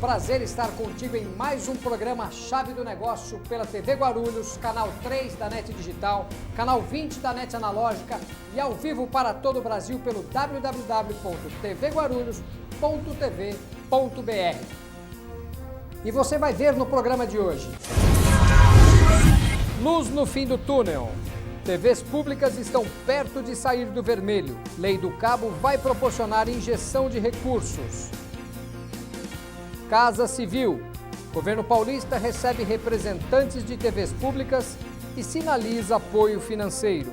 prazer estar contigo em mais um programa Chave do Negócio pela TV Guarulhos, canal 3 da NET Digital, canal 20 da NET Analógica e ao vivo para todo o Brasil pelo www.tvguarulhos.tv.br. E você vai ver no programa de hoje: luz no fim do túnel. TVs públicas estão perto de sair do vermelho. Lei do Cabo vai proporcionar injeção de recursos. Casa Civil. Governo paulista recebe representantes de TVs públicas e sinaliza apoio financeiro.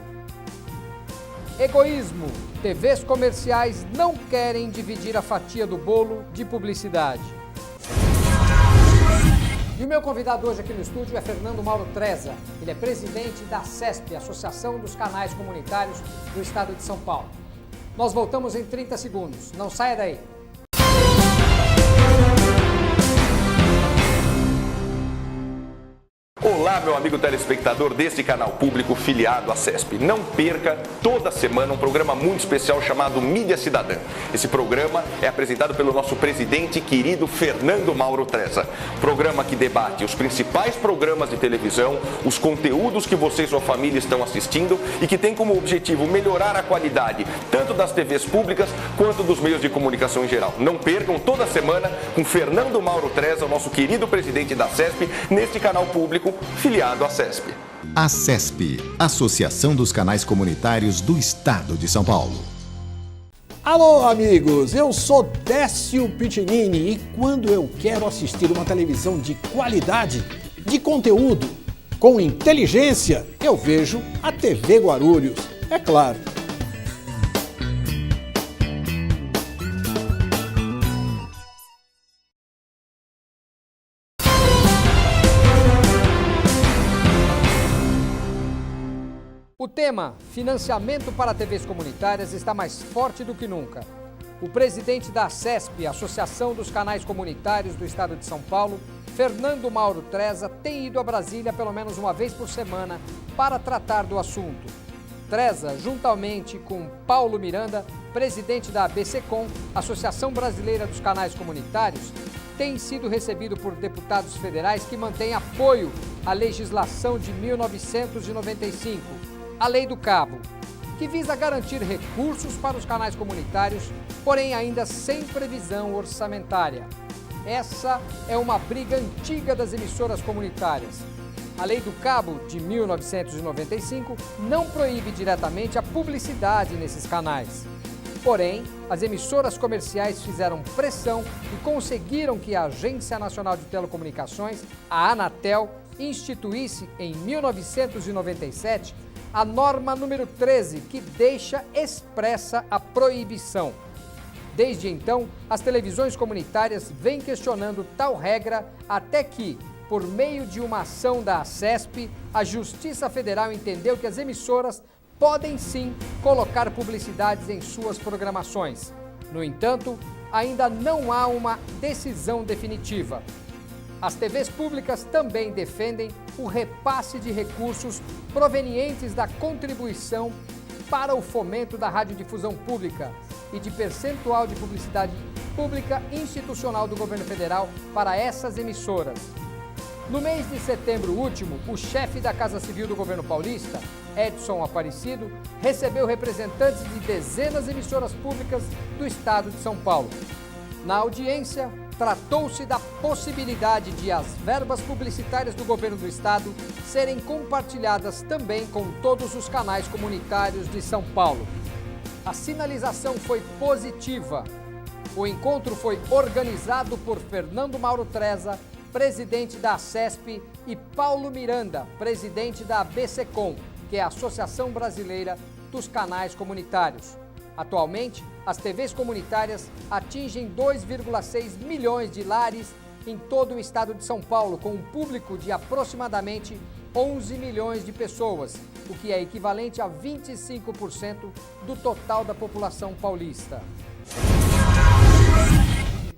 Egoísmo. TVs comerciais não querem dividir a fatia do bolo de publicidade. E o meu convidado hoje aqui no estúdio é Fernando Mauro Treza. Ele é presidente da ACESP, Associação dos Canais Comunitários do Estado de São Paulo. Nós voltamos em 30 segundos. Não saia daí. Olá, meu amigo telespectador deste canal público filiado à ACESP. Não perca toda semana um programa muito especial chamado Mídia Cidadã. Esse programa é apresentado pelo nosso presidente querido Fernando Mauro Treza. Programa que debate os principais programas de televisão, os conteúdos que você e sua família estão assistindo e que tem como objetivo melhorar a qualidade tanto das TVs públicas quanto dos meios de comunicação em geral. Não percam toda semana com Fernando Mauro Treza, o nosso querido presidente da ACESP, neste canal público filiado à ACESP. ACESP, Associação dos Canais Comunitários do Estado de São Paulo. Alô, amigos, eu sou Décio Pitinini e quando eu quero assistir uma televisão de qualidade, de conteúdo, com inteligência, eu vejo a TV Guarulhos, é claro. O tema financiamento para TVs comunitárias está mais forte do que nunca. O presidente da ACESP, Associação dos Canais Comunitários do Estado de São Paulo, Fernando Mauro Treza, tem ido a Brasília pelo menos uma vez por semana para tratar do assunto. Treza, juntamente com Paulo Miranda, presidente da ABCCom, Associação Brasileira dos Canais Comunitários, tem sido recebido por deputados federais que mantêm apoio à legislação de 1995, a Lei do Cabo, que visa garantir recursos para os canais comunitários, porém ainda sem previsão orçamentária. Essa é uma briga antiga das emissoras comunitárias. A Lei do Cabo, de 1995, não proíbe diretamente a publicidade nesses canais. Porém, as emissoras comerciais fizeram pressão e conseguiram que a Agência Nacional de Telecomunicações, a Anatel, instituísse em 1997 a norma número 13, que deixa expressa a proibição. Desde então, as televisões comunitárias vêm questionando tal regra até que, por meio de uma ação da ACESP, a Justiça Federal entendeu que as emissoras podem sim colocar publicidades em suas programações. No entanto, ainda não há uma decisão definitiva. As TVs públicas também defendem o repasse de recursos provenientes da contribuição para o fomento da radiodifusão pública e de percentual de publicidade pública institucional do governo federal para essas emissoras. No mês de setembro último, o chefe da Casa Civil do governo paulista, Edson Aparecido, recebeu representantes de dezenas de emissoras públicas do estado de São Paulo. Na audiência, tratou-se da possibilidade de as verbas publicitárias do governo do estado serem compartilhadas também com todos os canais comunitários de São Paulo. A sinalização foi positiva. O encontro foi organizado por Fernando Mauro Treza, presidente da ACESP, e Paulo Miranda, presidente da ABCCom, que é a Associação Brasileira dos Canais Comunitários. Atualmente, as TVs comunitárias atingem 2,6 milhões de lares em todo o estado de São Paulo, com um público de aproximadamente 11 milhões de pessoas, o que é equivalente a 25% do total da população paulista.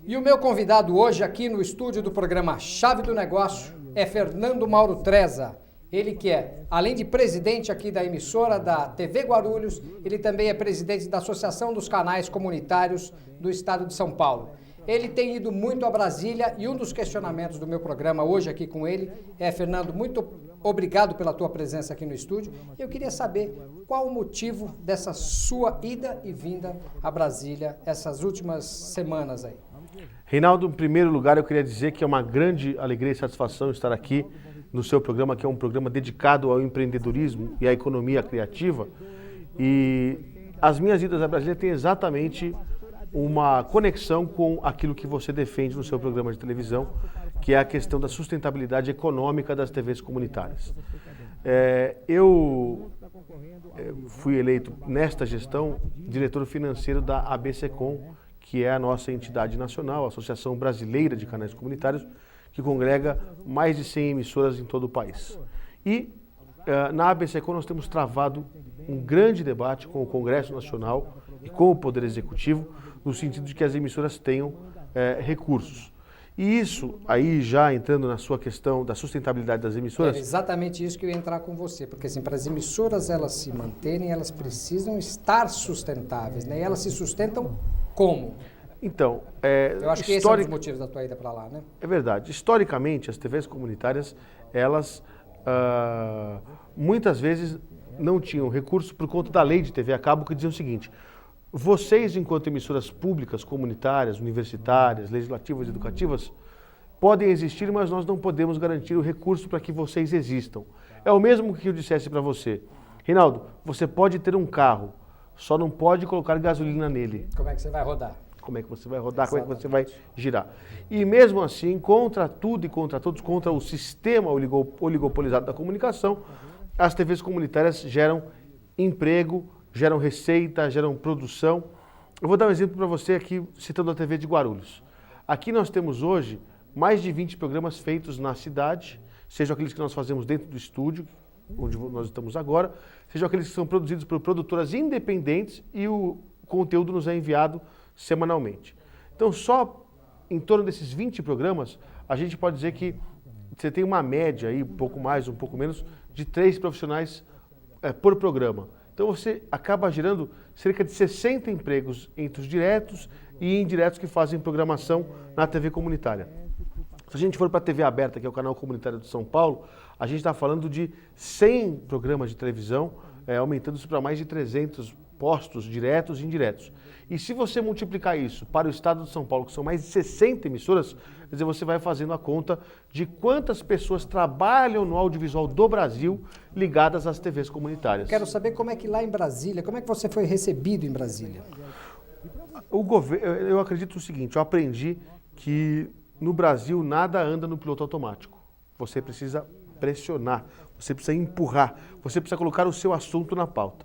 E o meu convidado hoje aqui no estúdio do programa Chave do Negócio é Fernando Mauro Treza. Ele que é, além de presidente aqui da emissora da TV Guarulhos, ele também é presidente da Associação dos Canais Comunitários do Estado de São Paulo. Ele tem ido muito a Brasília e um dos questionamentos do meu programa hoje aqui com ele é: Fernando, muito obrigado pela tua presença aqui no estúdio. Eu queria saber qual o motivo dessa sua ida e vinda a Brasília essas últimas semanas aí. Reinaldo, em primeiro lugar, eu queria dizer que é uma grande alegria e satisfação estar aqui no seu programa, que é um programa dedicado ao empreendedorismo e à economia criativa. E as minhas idas a Brasília têm exatamente uma conexão com aquilo que você defende no seu programa de televisão, que é a questão da sustentabilidade econômica das TVs comunitárias. Eu fui eleito nesta gestão diretor financeiro da ABSECOM, que é a nossa entidade nacional, a Associação Brasileira de Canais Comunitários, que congrega mais de 100 emissoras em todo o país. E na ABSECOM nós temos travado um grande debate com o Congresso Nacional e com o Poder Executivo, no sentido de que as emissoras tenham recursos. E isso, aí já entrando na sua questão da sustentabilidade das emissoras... É exatamente isso que eu ia entrar com você, porque assim, para as emissoras elas se manterem, elas precisam estar sustentáveis, né? E elas se sustentam como? Então, eu acho que esse é um dos motivos da tua ida para lá, né? É verdade. Historicamente, as TVs comunitárias, elas muitas vezes não tinham recurso por conta da lei de TV a cabo, que dizia o seguinte: vocês, enquanto emissoras públicas, comunitárias, universitárias, legislativas, educativas, podem existir, mas nós não podemos garantir o recurso para que vocês existam. É o mesmo que eu dissesse para você: Reinaldo, você pode ter um carro, só não pode colocar gasolina nele. Como é que você vai rodar? Como é que você vai rodar, como é que você vai girar. E mesmo assim, contra tudo e contra todos, contra o sistema oligopolizado da comunicação, as TVs comunitárias geram emprego, geram receita, geram produção. Eu vou dar um exemplo para você aqui, citando a TV de Guarulhos. Aqui nós temos hoje mais de 20 programas feitos na cidade, sejam aqueles que nós fazemos dentro do estúdio, onde nós estamos agora, sejam aqueles que são produzidos por produtoras independentes e o conteúdo nos é enviado semanalmente. Então, só em torno desses 20 programas, a gente pode dizer que você tem uma média aí, um pouco mais, um pouco menos, de 3 profissionais por programa. Então, você acaba gerando cerca de 60 empregos entre os diretos e indiretos que fazem programação na TV comunitária. Se a gente for para a TV aberta, que é o canal comunitário de São Paulo, a gente está falando de 100 programas de televisão, aumentando isso para mais de 300 postos diretos e indiretos. E se você multiplicar isso para o estado de São Paulo, que são mais de 60 emissoras, quer dizer, você vai fazendo a conta de quantas pessoas trabalham no audiovisual do Brasil ligadas às TVs comunitárias. Quero saber como é que lá em Brasília, como é que você foi recebido em Brasília? Eu acredito o seguinte: eu aprendi que no Brasil nada anda no piloto automático. Você precisa pressionar, você precisa empurrar, você precisa colocar o seu assunto na pauta.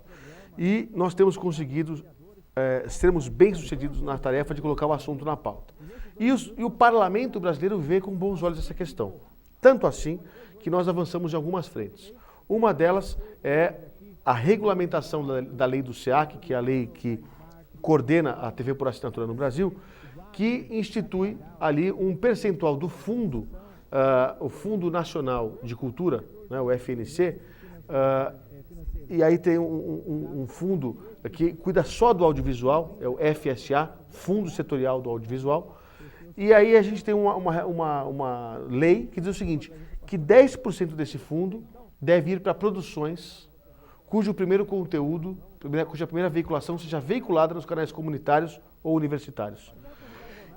E nós temos conseguido sermos bem-sucedidos na tarefa de colocar o assunto na pauta. E o parlamento brasileiro vê com bons olhos essa questão. Tanto assim que nós avançamos em algumas frentes. Uma delas é a regulamentação da lei do SEAC, que é a lei que coordena a TV por assinatura no Brasil, que institui ali um percentual do fundo, o Fundo Nacional de Cultura, né, o FNC, e aí tem um fundo que cuida só do audiovisual, é o FSA, Fundo Setorial do Audiovisual. E aí a gente tem uma lei que diz o seguinte, que 10% desse fundo deve ir para produções cujo primeiro conteúdo, cuja primeira veiculação seja veiculada nos canais comunitários ou universitários.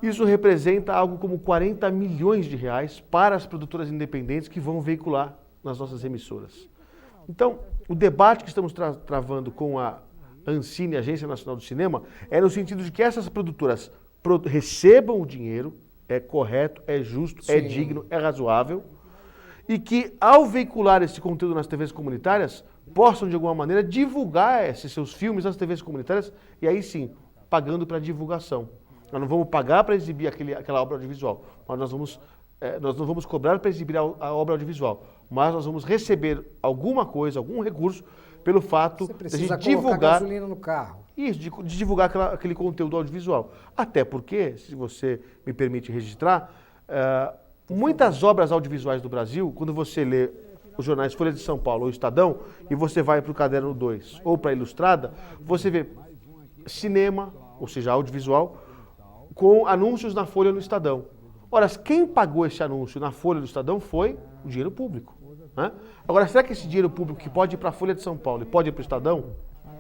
Isso representa algo como 40 milhões de reais para as produtoras independentes que vão veicular nas nossas emissoras. Então, o debate que estamos travando com a Ancine, Agência Nacional do Cinema, é no sentido de que essas produtoras recebam o dinheiro, é correto, é justo, Sim. É digno, é razoável, e que ao veicular esse conteúdo nas TVs comunitárias, possam de alguma maneira divulgar esses seus filmes nas TVs comunitárias, e aí sim, pagando para divulgação. Nós não vamos pagar para exibir aquela obra audiovisual, mas nós não vamos cobrar para exibir a obra audiovisual, mas nós vamos receber alguma coisa, algum recurso, pelo fato de a gente divulgar gasolina no carro. Isso, de divulgar aquele conteúdo audiovisual. Até porque, se você me permite registrar, muitas obras audiovisuais do Brasil, quando você lê os jornais Folha de São Paulo ou Estadão, e você vai para o Caderno 2 ou para a Ilustrada, você vê cinema, ou seja, audiovisual, com anúncios na Folha e no Estadão. Ora, quem pagou esse anúncio na Folha e no Estadão foi o dinheiro público. Né? Agora, será que esse dinheiro público que pode ir para a Folha de São Paulo e pode ir para o Estadão,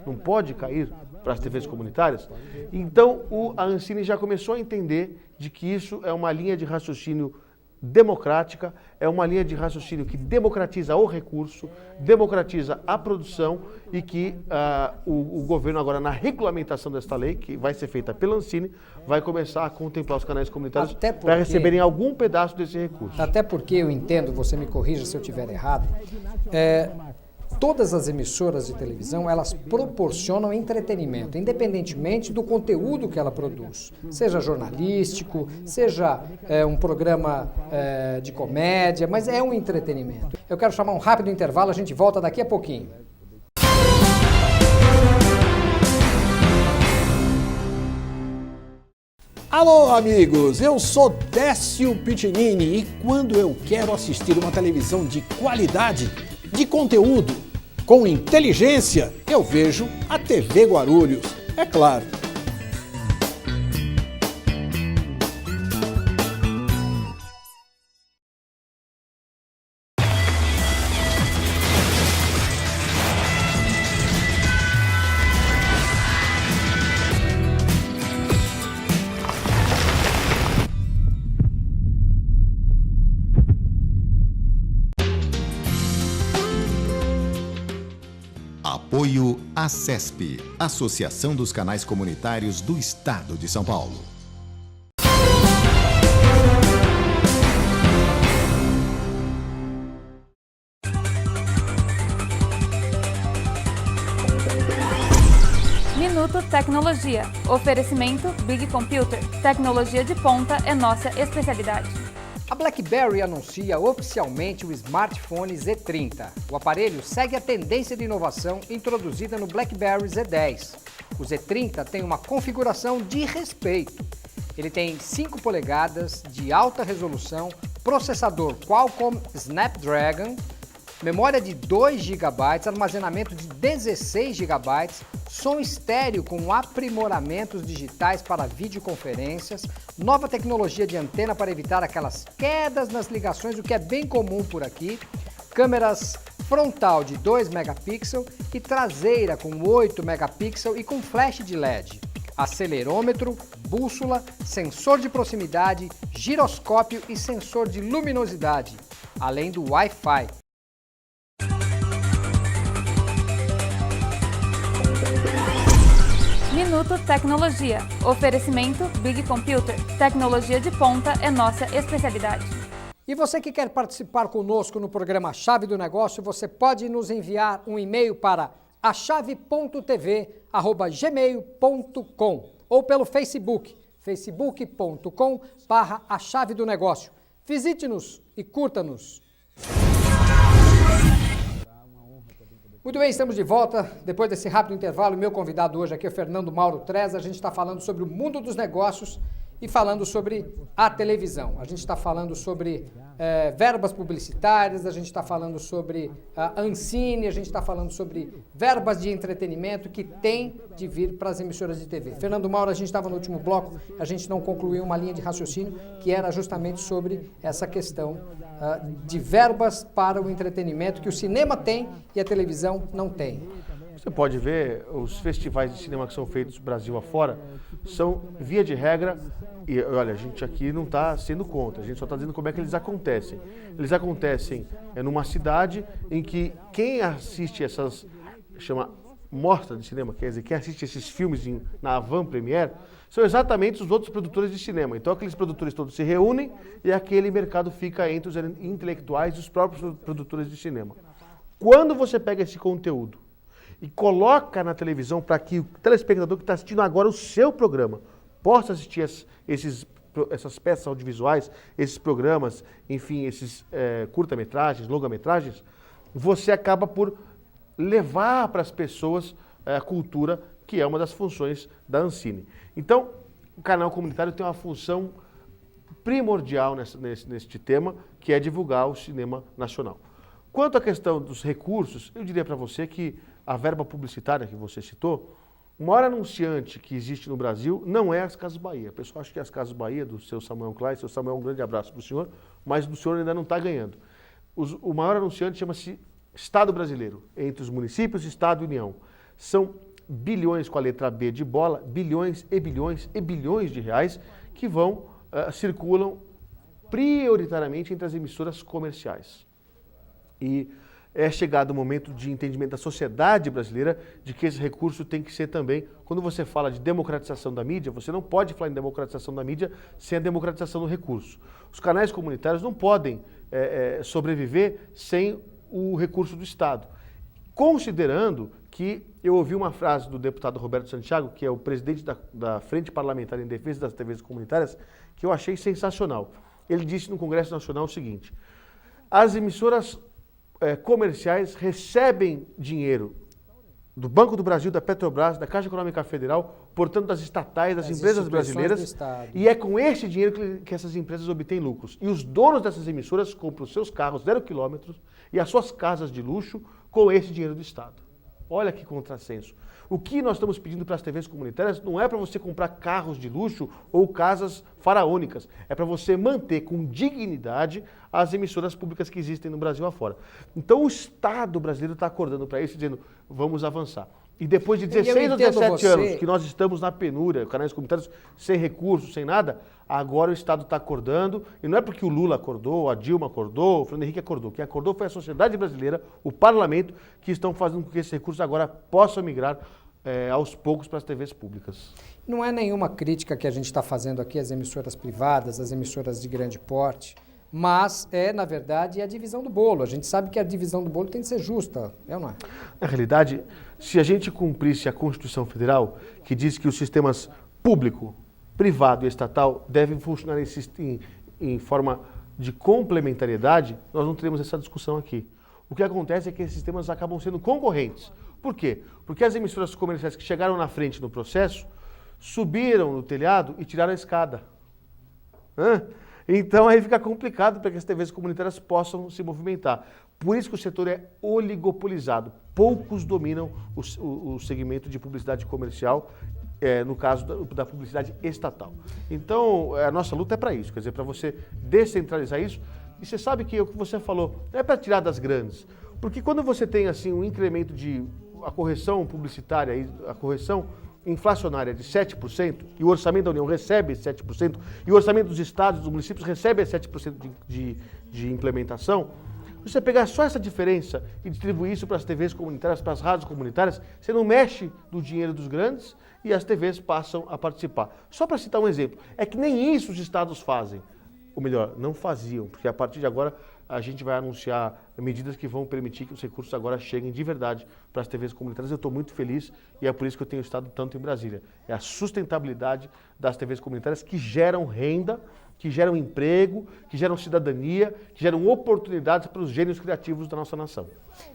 não pode cair para as TVs comunitárias? Então, a Ancine já começou a entender de que isso é uma linha de raciocínio democrática, é uma linha de raciocínio que democratiza o recurso, democratiza a produção e que o governo agora, na regulamentação desta lei, que vai ser feita pela Ancine, vai começar a contemplar os canais comunitários para receberem algum pedaço desse recurso. Até porque eu entendo, você me corrija se eu estiver errado, todas as emissoras de televisão, elas proporcionam entretenimento, independentemente do conteúdo que ela produz. Seja jornalístico, seja um programa de comédia, mas é um entretenimento. Eu quero chamar um rápido intervalo, a gente volta daqui a pouquinho. Alô, amigos, eu sou Décio Pitinini e quando eu quero assistir uma televisão de qualidade, de conteúdo, com inteligência, eu vejo a TV Guarulhos, é claro. Apoio ACESP, Associação dos Canais Comunitários do Estado de São Paulo. Minuto Tecnologia. Oferecimento Big Computer. Tecnologia de ponta é nossa especialidade. A BlackBerry anuncia oficialmente o smartphone Z30. O aparelho segue a tendência de inovação introduzida no BlackBerry Z10. O Z30 tem uma configuração de respeito. Ele tem 5 polegadas de alta resolução, processador Qualcomm Snapdragon, memória de 2 GB, armazenamento de 16 GB, som estéreo com aprimoramentos digitais para videoconferências, nova tecnologia de antena para evitar aquelas quedas nas ligações, o que é bem comum por aqui, câmeras frontal de 2 megapixels e traseira com 8 megapixels e com flash de LED, acelerômetro, bússola, sensor de proximidade, giroscópio e sensor de luminosidade, além do Wi-Fi. Minuto Tecnologia. Oferecimento Big Computer. Tecnologia de ponta é nossa especialidade. E você que quer participar conosco no programa Chave do Negócio, você pode nos enviar um e-mail para achave.tv@gmail.com ou pelo Facebook, facebook.com/achavedonegócio. Visite-nos e curta-nos. Muito bem, estamos de volta. Depois desse rápido intervalo, meu convidado hoje aqui é o Fernando Mauro Treza. A gente está falando sobre o mundo dos negócios e falando sobre a televisão. A gente está falando sobre verbas publicitárias, a gente está falando sobre a Ancine, a gente está falando sobre verbas de entretenimento que tem de vir para as emissoras de TV. Fernando Mauro, a gente estava no último bloco, a gente não concluiu uma linha de raciocínio que era justamente sobre essa questão de verbas para o entretenimento que o cinema tem e a televisão não tem. Você pode ver, os festivais de cinema que são feitos Brasil afora são, via de regra, e olha, a gente aqui não está sendo contra, a gente só está dizendo como é que eles acontecem. Eles acontecem numa cidade em que quem assiste essas, chama mostra de cinema, quer dizer, quem assiste esses filmes na Avant Premiere, são exatamente os outros produtores de cinema. Então aqueles produtores todos se reúnem e aquele mercado fica entre os intelectuais e os próprios produtores de cinema. Quando você pega esse conteúdo e coloca na televisão para que o telespectador que está assistindo agora o seu programa possa assistir essas peças audiovisuais, esses programas, enfim, esses curta-metragens, longa-metragens, você acaba por levar para as pessoas a cultura, que é uma das funções da Ancine. Então, o canal comunitário tem uma função primordial neste tema, que é divulgar o cinema nacional. Quanto à questão dos recursos, eu diria para você que a verba publicitária que você citou, O maior anunciante que existe no Brasil não é as Casas Bahia. O pessoal acha que é as Casas Bahia, do seu Samuel Klein. Seu Samuel, um grande abraço para o senhor, mas o senhor ainda não está ganhando. O maior anunciante chama-se Estado Brasileiro, entre os municípios, Estado e União. São bilhões com a letra B de bola, bilhões e bilhões e bilhões de reais que circulam prioritariamente entre as emissoras comerciais. E é chegado o momento de entendimento da sociedade brasileira de que esse recurso tem que ser também, quando você fala de democratização da mídia, você não pode falar em democratização da mídia sem a democratização do recurso. Os canais comunitários não podem sobreviver sem o recurso do Estado. Considerando que eu ouvi uma frase do deputado Roberto Santiago, que é o presidente da Frente Parlamentar em Defesa das TVs Comunitárias, que eu achei sensacional. Ele disse no Congresso Nacional o seguinte: as emissoras comerciais recebem dinheiro do Banco do Brasil, da Petrobras, da Caixa Econômica Federal, portanto das estatais, das empresas brasileiras, e é com esse dinheiro que essas empresas obtêm lucros. E os donos dessas emissoras compram os seus carros 0 quilômetros e as suas casas de luxo com esse dinheiro do Estado. Olha que contrassenso. O que nós estamos pedindo para as TVs comunitárias não é para você comprar carros de luxo ou casas faraônicas. É para você manter com dignidade as emissoras públicas que existem no Brasil afora. Então o Estado brasileiro está acordando para isso, dizendo, vamos avançar. E depois de 16 ou 17 anos que nós estamos na penúria, canais comunitários sem recursos, sem nada, agora o Estado está acordando, e não é porque o Lula acordou, a Dilma acordou, o Fernando Henrique acordou. Quem acordou foi a sociedade brasileira, o parlamento, que estão fazendo com que esses recursos agora possam migrar aos poucos para as TVs públicas. Não é nenhuma crítica que a gente está fazendo aqui às emissoras privadas, às emissoras de grande porte, mas na verdade, a divisão do bolo. A gente sabe que a divisão do bolo tem que ser justa, ou não é? Na realidade, se a gente cumprisse a Constituição Federal, que diz que os sistemas público, privado e estatal devem funcionar em forma de complementariedade, nós não teríamos essa discussão aqui. O que acontece é que esses sistemas acabam sendo concorrentes. Por quê? Porque as emissoras comerciais que chegaram na frente no processo subiram no telhado e tiraram a escada. Então aí fica complicado para que as TVs comunitárias possam se movimentar. Por isso que o setor é oligopolizado. Poucos dominam o segmento de publicidade comercial, no caso da publicidade estatal. Então a nossa luta é para isso, quer dizer, para você descentralizar isso. E você sabe que o que você falou não é para tirar das grandes. Porque quando você tem assim um incremento a correção publicitária, a correção inflacionária de 7%, e o orçamento da União recebe 7%, e o orçamento dos estados, dos municípios recebe 7% de implementação, você pegar só essa diferença e distribuir isso para as TVs comunitárias, para as rádios comunitárias, você não mexe no dinheiro dos grandes e as TVs passam a participar. Só para citar um exemplo, é que nem isso os estados fazem. Ou melhor, não faziam, porque a partir de agora a gente vai anunciar medidas que vão permitir que os recursos agora cheguem de verdade para as TVs comunitárias. Eu estou muito feliz e é por isso que eu tenho estado tanto em Brasília. É a sustentabilidade das TVs comunitárias que geram renda, que geram emprego, que geram cidadania, que geram oportunidades para os gênios criativos da nossa nação.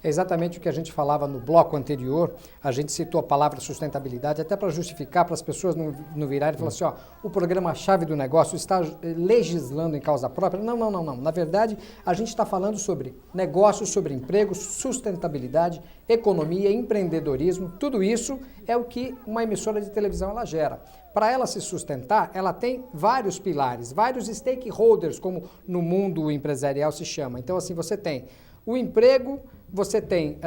É exatamente o que a gente falava no bloco anterior, a gente citou a palavra sustentabilidade até para justificar, para as pessoas não virarem e falar assim, o programa-chave do negócio está legislando em causa própria. Não. Na verdade, a gente está falando sobre negócios, sobre empregos, sustentabilidade, economia, empreendedorismo, tudo isso é o que uma emissora de televisão ela gera. Para ela se sustentar, ela tem vários pilares, vários stakeholders, como no mundo empresarial se chama. Então, assim, você tem o emprego, você tem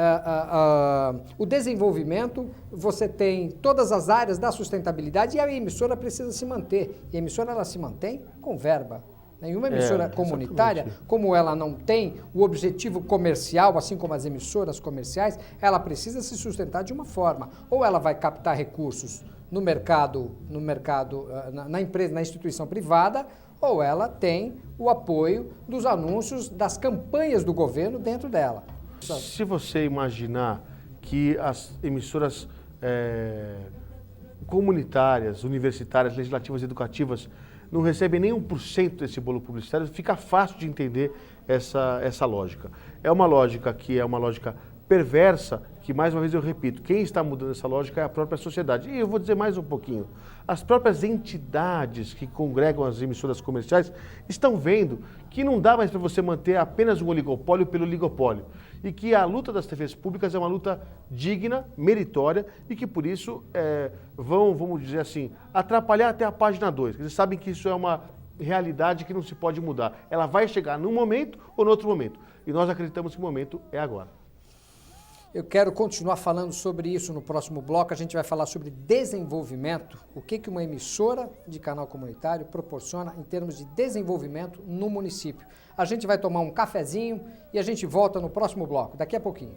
o desenvolvimento, você tem todas as áreas da sustentabilidade e a emissora precisa se manter. E a emissora ela se mantém com verba. Nenhuma emissora comunitária, como ela não tem o objetivo comercial, assim como as emissoras comerciais, ela precisa se sustentar de uma forma. Ou ela vai captar recursos no mercado, na empresa, na instituição privada, ou ela tem o apoio dos anúncios, das campanhas do governo dentro dela. Se você imaginar que as emissoras comunitárias, universitárias, legislativas, educativas não recebem nem 1% desse bolo publicitário, fica fácil de entender essa lógica. É uma lógica que é uma lógica perversa, que mais uma vez eu repito, quem está mudando essa lógica é a própria sociedade. E eu vou dizer mais um pouquinho, as próprias entidades que congregam as emissoras comerciais estão vendo que não dá mais para você manter apenas um oligopólio pelo oligopólio. E que a luta das TVs públicas é uma luta digna, meritória, e que por isso vão, vamos dizer assim, atrapalhar até a página 2. Eles sabem que isso é uma realidade que não se pode mudar. Ela vai chegar num momento ou no outro momento. E nós acreditamos que o momento é agora. Eu quero continuar falando sobre isso no próximo bloco. A gente vai falar sobre desenvolvimento, o que uma emissora de canal comunitário proporciona em termos de desenvolvimento no município. A gente vai tomar um cafezinho e a gente volta no próximo bloco, daqui a pouquinho.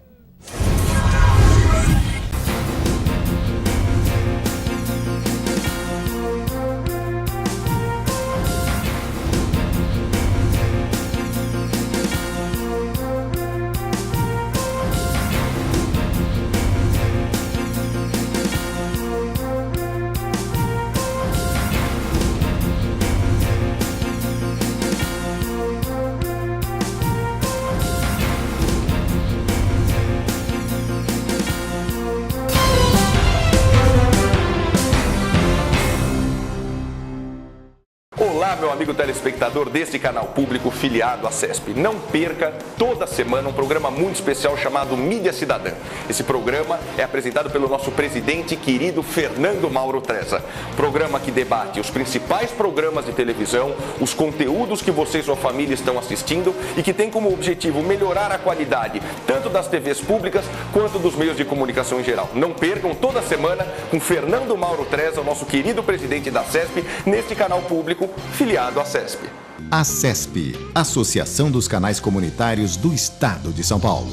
Olá, meu amigo telespectador deste canal público filiado à CESP. Não perca toda semana um programa muito especial chamado Mídia Cidadã. Esse programa é apresentado pelo nosso presidente querido Fernando Mauro Treza. Programa que debate os principais programas de televisão, os conteúdos que você e sua família estão assistindo e que tem como objetivo melhorar a qualidade tanto das TVs públicas quanto dos meios de comunicação em geral. Não percam toda semana com Fernando Mauro Treza, o nosso querido presidente da CESP, neste canal público filiado à CESP. A CESP, Associação dos Canais Comunitários do Estado de São Paulo.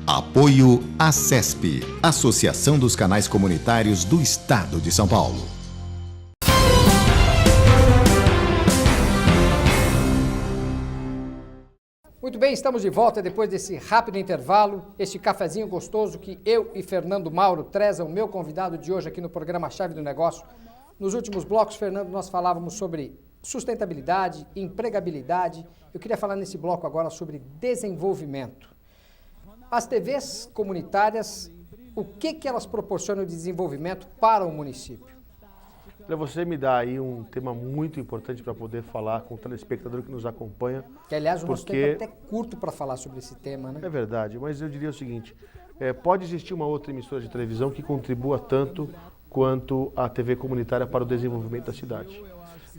Apoio à CESP, Associação dos Canais Comunitários do Estado de São Paulo. Muito bem, estamos de volta depois desse rápido intervalo, este cafezinho gostoso que eu e Fernando Mauro Treza, o meu convidado de hoje aqui no programa Chave do Negócio. Nos últimos blocos, Fernando, nós falávamos sobre sustentabilidade, empregabilidade. Eu queria falar nesse bloco agora sobre desenvolvimento. As TVs comunitárias, o que elas proporcionam de desenvolvimento para o município? Você me dá aí um tema muito importante para poder falar com o telespectador que nos acompanha. Que, aliás, o nosso tempo é até curto para falar sobre esse tema, né? É verdade, mas eu diria o seguinte, pode existir uma outra emissora de televisão que contribua tanto quanto a TV comunitária para o desenvolvimento da cidade.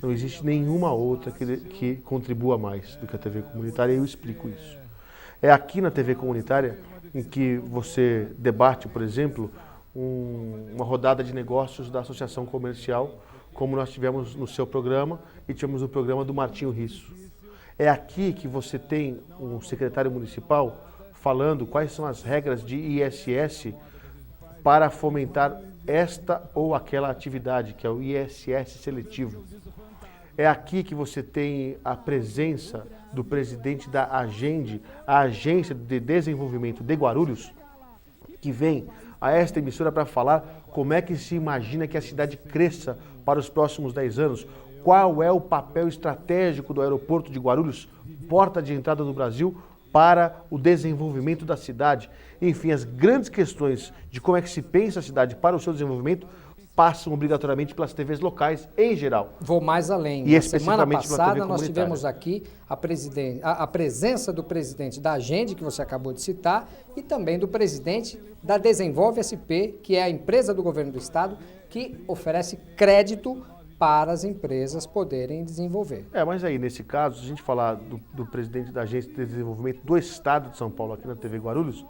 Não existe nenhuma outra que contribua mais do que a TV comunitária e eu explico isso. É aqui na TV comunitária em que você debate, por exemplo, uma rodada de negócios da associação comercial, como nós tivemos no seu programa e tivemos no programa do Martinho Risso. É aqui que você tem um secretário municipal falando quais são as regras de ISS para fomentar esta ou aquela atividade, que é o ISS seletivo. É aqui que você tem a presença do presidente da Agende, a Agência de Desenvolvimento de Guarulhos, que vem a esta emissora para falar como é que se imagina que a cidade cresça para os próximos 10 anos, qual é o papel estratégico do aeroporto de Guarulhos, porta de entrada do Brasil, para o desenvolvimento da cidade. Enfim, as grandes questões de como é que se pensa a cidade para o seu desenvolvimento passam obrigatoriamente pelas TVs locais em geral. Vou mais além. E Na semana passada nós comunitária. tivemos aqui a presença do presidente da Agende, que você acabou de citar, e também do presidente da Desenvolve SP, que é a empresa do governo do estado que oferece crédito para as empresas poderem desenvolver. Mas aí, nesse caso, se a gente falar do presidente da Agência de Desenvolvimento do Estado de São Paulo, aqui na TV Guarulhos,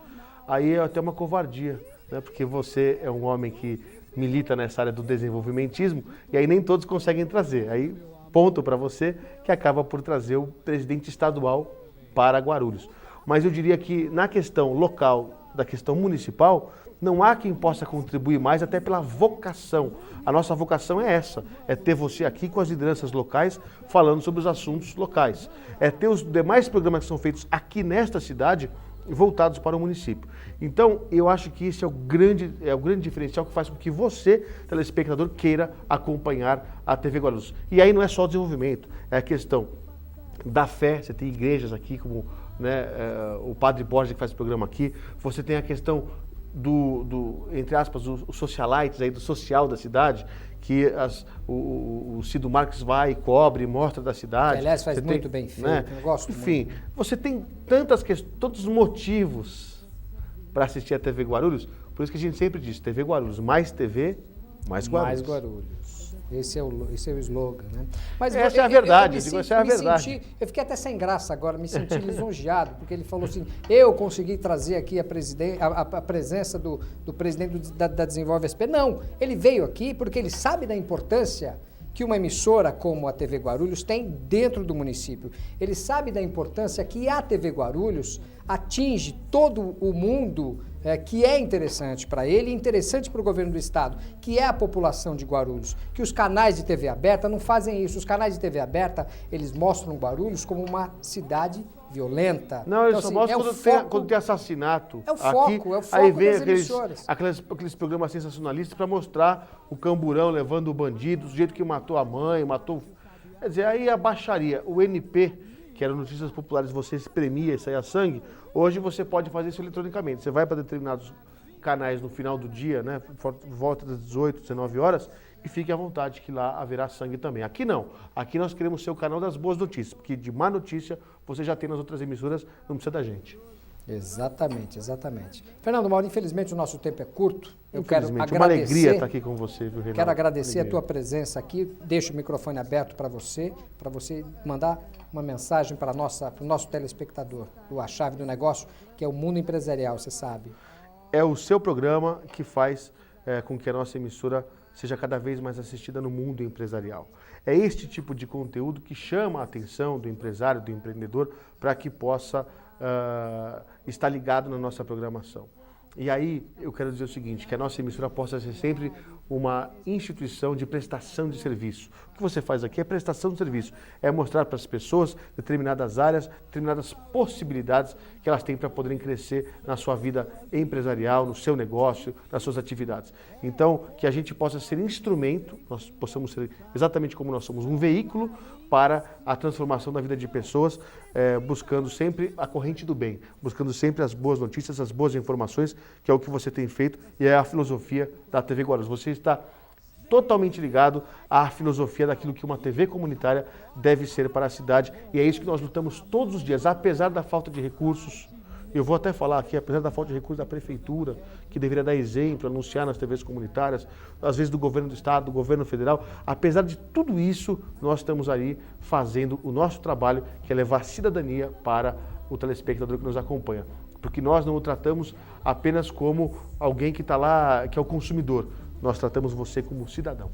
aí é até uma covardia, né? Porque você é um homem que milita nessa área do desenvolvimentismo e aí nem todos conseguem trazer. Aí, ponto para você que acaba por trazer o presidente estadual para Guarulhos. Mas eu diria que na questão local da questão municipal, não há quem possa contribuir mais, até pela vocação. A nossa vocação é essa, é ter você aqui com as lideranças locais falando sobre os assuntos locais. É ter os demais programas que são feitos aqui nesta cidade voltados para o município. Então, eu acho que esse é o grande diferencial que faz com que você, telespectador, queira acompanhar a TV Guarulhos. E aí não é só o desenvolvimento, é a questão da fé. Você tem igrejas aqui, como o Padre Borges que faz o programa aqui. Você tem a questão entre aspas, os socialites aí, do social da cidade, que o Cido Marques vai e cobre, mostra da cidade. Que, aliás, faz muito bem feito, eu gosto Enfim, muito. Você tem todos os motivos para assistir a TV Guarulhos, por isso que a gente sempre diz, TV Guarulhos, mais TV, mais Guarulhos. Mais Guarulhos. Esse é o slogan, né? Mas essa é a verdade, essa é a verdade. Eu fiquei até sem graça agora, me senti lisonjeado, porque ele falou assim, eu consegui trazer aqui a presença do presidente da Desenvolve SP. Não, ele veio aqui porque ele sabe da importância que uma emissora como a TV Guarulhos tem dentro do município. Ele sabe da importância que a TV Guarulhos atinge todo o mundo que é interessante para ele e interessante para o governo do estado, que é a população de Guarulhos, que os canais de TV aberta não fazem isso. Os canais de TV aberta, eles mostram Guarulhos como uma cidade violenta. Não, eles só mostram quando tem assassinato. É o foco, é o foco aí vem das emissoras. aqueles programas sensacionalistas para mostrar o camburão levando o bandido, o jeito que matou a mãe, matou... Quer dizer, aí a baixaria, o NP, que era Notícias Populares, você espremia e saia sangue, hoje você pode fazer isso eletronicamente. Você vai para determinados canais no final do dia, né, por volta das 18, 19 horas, e fique à vontade que lá haverá sangue também. Aqui não. Aqui nós queremos ser o canal das boas notícias, porque de má notícia você já tem nas outras emissoras, não precisa da gente. Exatamente, exatamente. Fernando Mauro, infelizmente o nosso tempo é curto. Eu quero agradecer. Uma alegria estar aqui com você, viu, Reinaldo? Quero agradecer a tua presença aqui. Deixo o microfone aberto para você mandar uma mensagem para o nosso telespectador, A Chave do Negócio, que é o mundo empresarial, você sabe. É o seu programa que faz com que a nossa emissora seja cada vez mais assistida no mundo empresarial. É este tipo de conteúdo que chama a atenção do empresário, do empreendedor, para que possa estar ligado na nossa programação. E aí eu quero dizer o seguinte, que a nossa emissora possa ser sempre uma instituição de prestação de serviço. O que você faz aqui é prestação de serviço, é mostrar para as pessoas determinadas áreas, determinadas possibilidades que elas têm para poderem crescer na sua vida empresarial, no seu negócio, nas suas atividades. Então, que a gente possa ser instrumento, nós possamos ser exatamente como nós somos, um veículo para a transformação da vida de pessoas, buscando sempre a corrente do bem, buscando sempre as boas notícias, as boas informações, que é o que você tem feito e é a filosofia da TV Guarulhos. Você está totalmente ligado à filosofia daquilo que uma TV comunitária deve ser para a cidade e é isso que nós lutamos todos os dias, apesar da falta de recursos. Eu vou até falar aqui, apesar da falta de recursos da prefeitura, que deveria dar exemplo, anunciar nas TVs comunitárias, às vezes do governo do estado, do governo federal, apesar de tudo isso, nós estamos aí fazendo o nosso trabalho, que é levar cidadania para o telespectador que nos acompanha. Porque nós não o tratamos apenas como alguém que está lá, que é o consumidor. Nós tratamos você como cidadão.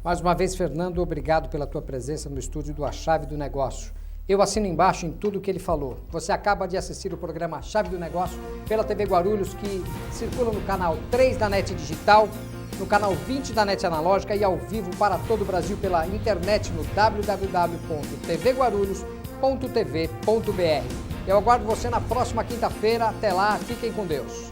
Mais uma vez, Fernando, obrigado pela tua presença no estúdio do A Chave do Negócio. Eu assino embaixo em tudo que ele falou. Você acaba de assistir o programa A Chave do Negócio pela TV Guarulhos, que circula no canal 3 da NET Digital, no canal 20 da NET Analógica e ao vivo para todo o Brasil pela internet no www.tvguarulhos.tv.br. Eu aguardo você na próxima quinta-feira. Até lá, fiquem com Deus.